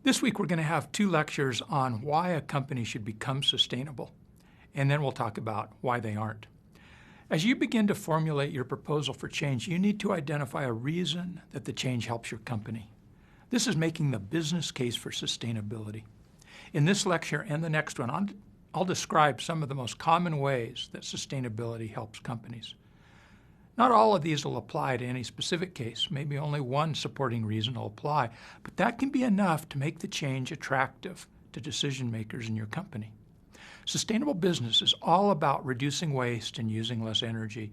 This week we're going to have 2 lectures on why a company should become sustainable, and then we'll talk about why they aren't. As you begin to formulate your proposal for change, you need to identify a reason that the change helps your company. This is making the business case for sustainability. In this lecture and the next one, I'll describe some of the most common ways that sustainability helps companies. Not all of these will apply to any specific case. Maybe only one supporting reason will apply, but that can be enough to make the change attractive to decision makers in your company. Sustainable business is all about reducing waste and using less energy,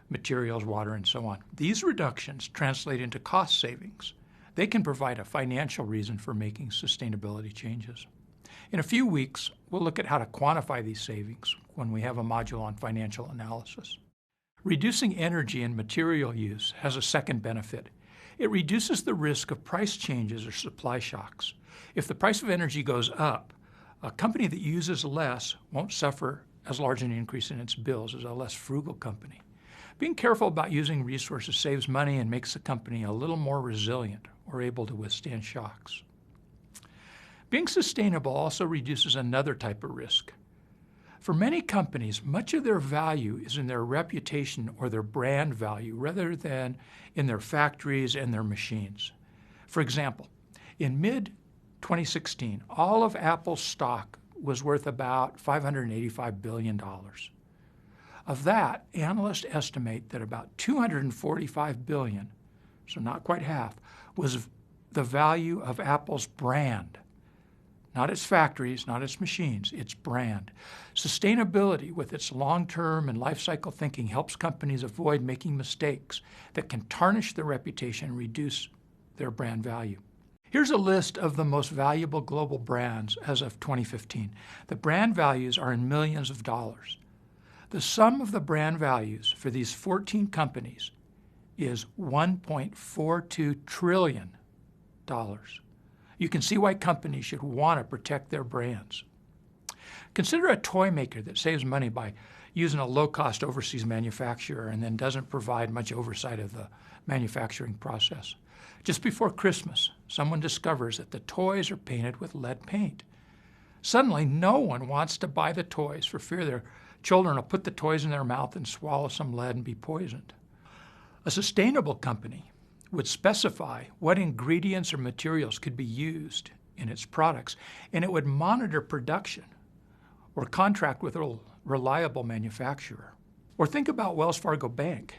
materials, water, and so on. These reductions translate into cost savings. They can provide a financial reason for making sustainability changes. In a few weeks, we'll look at how to quantify these savings when we have a module on financial analysis. Reducing energy and material use has a second benefit. It reduces the risk of price changes or supply shocks. If the price of energy goes up, a company that uses less won't suffer as large an increase in its bills as a less frugal company. Being careful about using resources saves money and makes the company a little more resilient or able to withstand shocks. Being sustainable also reduces another type of risk. For many companies, much of their value is in their reputation or their brand value rather than in their factories and their machines. For example, in mid-2016, all of Apple's stock was worth about $585 billion. Of that, analysts estimate that about $245 billion, so not quite half, was the value of Apple's brand. Not its factories, not its machines, its brand. Sustainability, with its long-term and life cycle thinking, helps companies avoid making mistakes that can tarnish their reputation and reduce their brand value. Here's a list of the most valuable global brands as of 2015. The brand values are in millions of dollars. The sum of the brand values for these 14 companies is $1.42 trillion. You can see why companies should want to protect their brands. Consider a toy maker that saves money by using a low-cost overseas manufacturer and then doesn't provide much oversight of the manufacturing process. Just before Christmas, someone discovers that the toys are painted with lead paint. Suddenly, no one wants to buy the toys for fear their children will put the toys in their mouth and swallow some lead and be poisoned. A sustainable company would specify what ingredients or materials could be used in its products, and it would monitor production or contract with a reliable manufacturer. Or think about Wells Fargo Bank.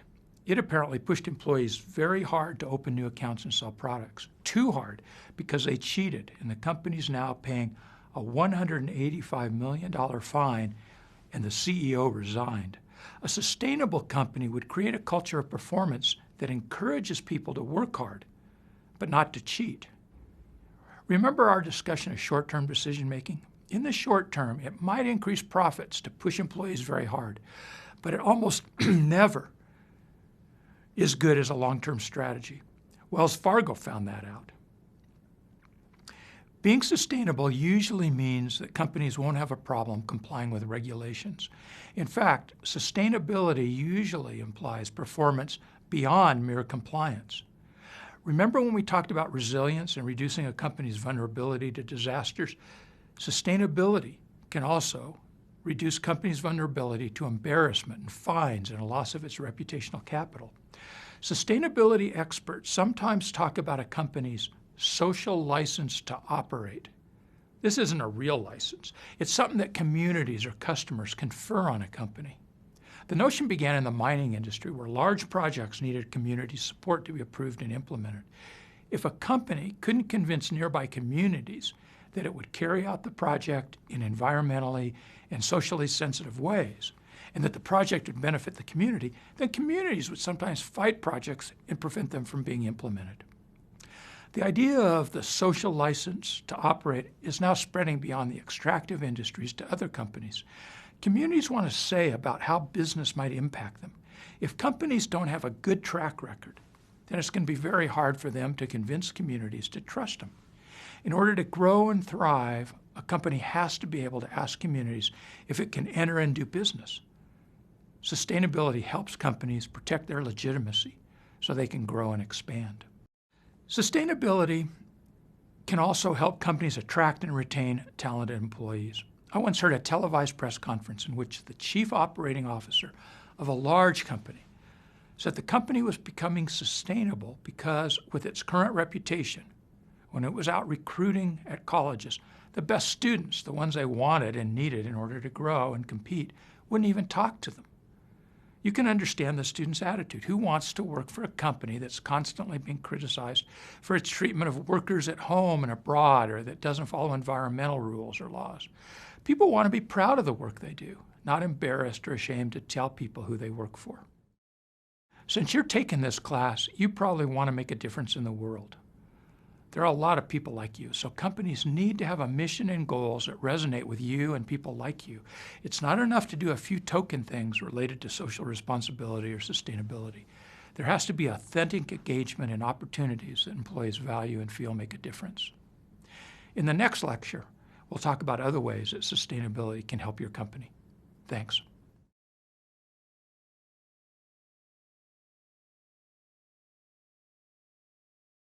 It apparently pushed employees very hard to open new accounts and sell products. Too hard because they cheated, and the company's now paying a $185 million fine, and the CEO resigned. A sustainable company would create a culture of performance that encourages people to work hard, but not to cheat. Remember our discussion of short-term decision-making? In the short term, it might increase profits to push employees very hard, but it almost never is good as a long-term strategy. Wells Fargo found that out. Being sustainable usually means that companies won't have a problem complying with regulations. In fact, sustainability usually implies performance beyond mere compliance. Remember when we talked about resilience and reducing a company's vulnerability to disasters? Sustainability can also reduce companies' vulnerability to embarrassment and fines and a loss of its reputational capital. Sustainability experts sometimes talk about a company's social license to operate. This isn't a real license. It's something that communities or customers confer on a company. The notion began in the mining industry, where large projects needed community support to be approved and implemented. If a company couldn't convince nearby communities that it would carry out the project in environmentally and socially sensitive ways, and that the project would benefit the community, then communities would sometimes fight projects and prevent them from being implemented. The idea of the social license to operate is now spreading beyond the extractive industries to other companies. Communities want to say about how business might impact them. If companies don't have a good track record, then it's going to be very hard for them to convince communities to trust them. In order to grow and thrive, a company has to be able to ask communities if it can enter and do business. Sustainability helps companies protect their legitimacy so they can grow and expand. Sustainability can also help companies attract and retain talented employees. I once heard a televised press conference in which the chief operating officer of a large company said the company was becoming sustainable because, with its current reputation, when it was out recruiting at colleges, the best students, the ones they wanted and needed in order to grow and compete, wouldn't even talk to them. You can understand the student's attitude. Who wants to work for a company that's constantly being criticized for its treatment of workers at home and abroad, or that doesn't follow environmental rules or laws? People want to be proud of the work they do, not embarrassed or ashamed to tell people who they work for. Since you're taking this class, you probably want to make a difference in the world. There are a lot of people like you, so companies need to have a mission and goals that resonate with you and people like you. It's not enough to do a few token things related to social responsibility or sustainability. There has to be authentic engagement and opportunities that employees value and feel make a difference. In the next lecture, we'll talk about other ways that sustainability can help your company. Thanks.